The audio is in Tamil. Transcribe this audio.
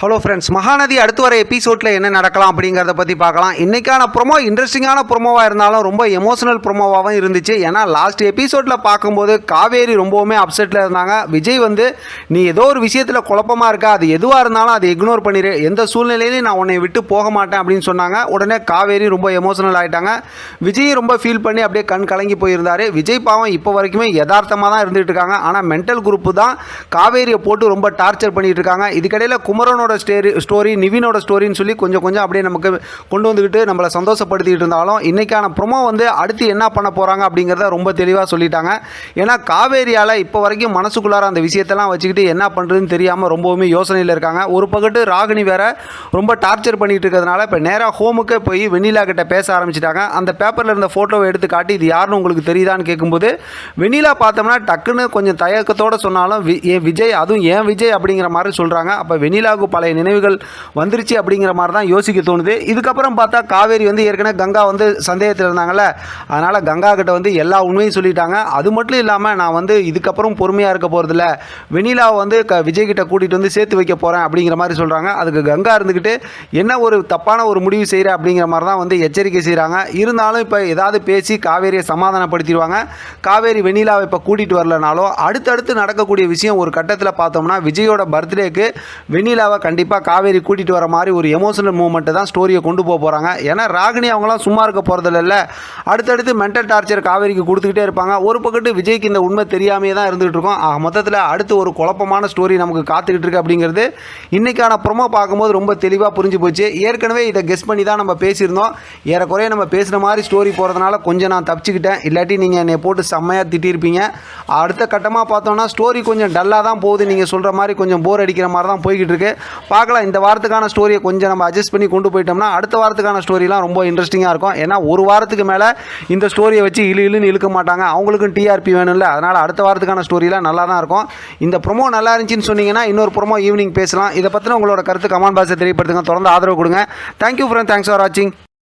ஹலோ ஃப்ரெண்ட்ஸ், மகாநதி அடுத்து வர எபிசோடில் என்ன நடக்கலாம் அப்படிங்கிறத பற்றி பார்க்கலாம். இன்றைக்கான ப்ரொமோ இன்ட்ரெஸ்டிங்கான ப்ரொமோவாக இருந்தாலும் ரொம்ப எமோஷனல் ப்ரொமோவாகவும் இருந்துச்சு. ஏன்னா லாஸ்ட் எபிசோடில் பார்க்கும்போது காவேரி ரொம்பவுமே அப்செட்டில் இருந்தாங்க. விஜய் நீ ஏதோ ஒரு விஷயத்தில் குழப்பமாக இருக்கா, அது எதுவாக இருந்தாலும் அதை இக்னோர் பண்ணிடு, எந்த சூழ்நிலையிலையும் நான் உன்னை விட்டு போக மாட்டேன் அப்படின்னு சொன்னாங்க. உடனே காவேரி ரொம்ப எமோஷனல் ஆகிட்டாங்க. விஜய் ரொம்ப ஃபீல் பண்ணி அப்படியே கண் கலங்கி போயிருந்தார். விஜய் பாவம் இப்போ வரைக்குமே யதார்த்தமாக தான் இருந்துகிட்டு இருக்காங்க. ஆனால் மென்டல் குரூப்பு தான் காவேரியை போட்டு ரொம்ப டார்ச்சர் பண்ணிகிட்டு இருக்காங்க. இதுக்கடையில் குமரனோட ஸ்டோரி நிவினோட ஸ்டோரின்னு சொல்லி கொஞ்சம் அப்படியே நமக்கு கொண்டு வந்துக்கிட்டு நம்மளை சந்தோஷப்படுத்திக்கிட்டு இருந்தாலும் இன்றைக்கான ப்ரொமோ அடுத்து என்ன பண்ண போகிறாங்க அப்படிங்கிறத ரொம்ப தெளிவாக சொல்லிட்டாங்க. ஏன்னா காவேரியால் இப்போ வரைக்கும் மனசுக்குள்ளார அந்த விஷயத்தெல்லாம் வச்சுக்கிட்டு என்ன பண்ணுறதுன்னு தெரியாமல் ரொம்பவுமே யோசனையில் இருக்காங்க. ஒரு பக்கத்து ராகினி வேற ரொம்ப டார்ச்சர் பண்ணிகிட்டு இருக்கிறதுனால இப்போ நேராக ஹோமுக்கே போய் வெண்ணிலா கிட்ட பேச ஆரம்பிச்சிட்டாங்க. அந்த பேப்பரில் இருந்த ஃபோட்டோவை எடுத்து காட்டி இது யாருன்னு உங்களுக்கு தெரியுதான்னு கேட்கும்போது வெண்ணிலா பார்த்தோம்னா டக்குன்னு கொஞ்சம் தயக்கத்தோடு சொன்னாலும் விஜய், அதுவும் ஏன் விஜய் அப்படிங்கிற மாதிரி சொல்கிறாங்க. அப்போ வெண்ணிலாவுக்கு பழைய நினைவுகள் வந்துருச்சு அப்படிங்கிற மாதிரி தான் யோசிக்க தோணுது. இதுக்கப்புறம் பார்த்தா காவேரி ஏற்கனவே கங்கா சந்தேகத்தில் இருந்தாங்கல்ல, அதனால் கங்கா கிட்ட எல்லா உண்மையும் சொல்லிட்டாங்க. அது மட்டும் இல்லாமல் நான் இதுக்கப்புறம் பொறுமையாக இருக்க போகிறதில்ல, வெண்ணிலாவை விஜய் கிட்ட கூட்டிகிட்டு சேர்த்து வைக்க போகிறேன் அப்படிங்கிற மாதிரி சொல்கிறாங்க. அதுக்கு கங்கா இருந்துக்கிட்டு என்ன ஒரு தப்பான ஒரு முடிவு செய்கிற அப்படிங்கிற மாதிரி தான் எச்சரிக்கை செய்கிறாங்க. இருந்தாலும் இப்போ ஏதாவது பேசி காவேரியை சமாதானப்படுத்திடுவாங்க. காவேரி வெண்ணிலாவை இப்போ கூட்டிகிட்டு வரலனாலும் அடுத்தடுத்து நடக்கக்கூடிய விஷயம் ஒரு கட்டத்தில் பார்த்தோம்னா விஜயோட பர்த்டேக்கு வெண்ணிலாவை கண்டிப்பாக காவேரி கூட்டிகிட்டு வர மாதிரி ஒரு எமோஷனல் மூமெண்ட்டை தான் ஸ்டோரியை கொண்டு போகிறாங்க. ஏன்னா ராகினி அவங்களாம் சும்மா இருக்க போகிறதில்ல, அடுத்தடுத்து மென்டல் டார்ச்சர் காவேரிக்கு கொடுத்துக்கிட்டே இருப்பாங்க. ஒரு பக்கத்து விஜய்க்கு இந்த உண்மை தெரியாமையே தான் இருந்துகிட்டு இருக்கோம். மொத்தத்தில் அடுத்து ஒரு குழப்பமான ஸ்டோரி நமக்கு காத்துக்கிட்டு இருக்கு அப்படிங்கிறது இன்றைக்கான ப்ரொமோ பார்க்கும்போது ரொம்ப தெளிவாக புரிஞ்சு போச்சு. ஏற்கனவே இதை கெஸ் பண்ணி தான் நம்ம பேசியிருந்தோம். ஏறக்குறைய நம்ம பேசுகிற மாதிரி ஸ்டோரி போகிறதுனால கொஞ்சம் நான் தப்பிச்சுக்கிட்டேன். இல்லாட்டி நீங்கள் என்னை போட்டு செம்மையாக திட்டிருப்பீங்க. அடுத்த கட்டமாக பார்த்தோம்னா ஸ்டோரி கொஞ்சம் டல்லாக தான் போகுது. நீங்கள் சொல்கிற மாதிரி கொஞ்சம் போர் அடிக்கிற மாதிரி தான் போய்கிட்டு இருக்கு. பார்க்கலாம், இந்த வாரத்துக்கான ஸ்டோரியை கொஞ்சம் நம்ம அட்ஜஸ்ட் பண்ணி கொண்டு போயிட்டோம்னா அடுத்த வாரத்துக்கான ஸ்டோரிலாம் ரொம்ப இன்ட்ரெஸ்டிங்காக இருக்கும். ஏன்னா ஒரு வாரத்துக்கு மேலே இந்த ஸ்டோரியை வச்சு இழுன்னு இழுக்க மாட்டாங்க, அவங்களுக்கும் டிஆர்பி வேணும்ல. அதனால் அடுத்த வாரத்துக்கான ஸ்டோரிலாம் நல்லா தான் இருக்கும். இந்த ப்ரொமோ நல்லா இருந்துச்சுன்னு சொன்னீங்கன்னா இன்னொரு ப்ரொமோ ஈவினிங் பேசலாம். இதை பற்றின உங்களோட கருத்து கமெண்ட் பாக்ஸை தெரியப்படுத்துங்க. தொடர்ந்து ஆதரவு கொடுங்க. தேங்க்யூ ஃப்ரெண்ட், தேங்க்ஸ் ஃபார் வாட்சிங்.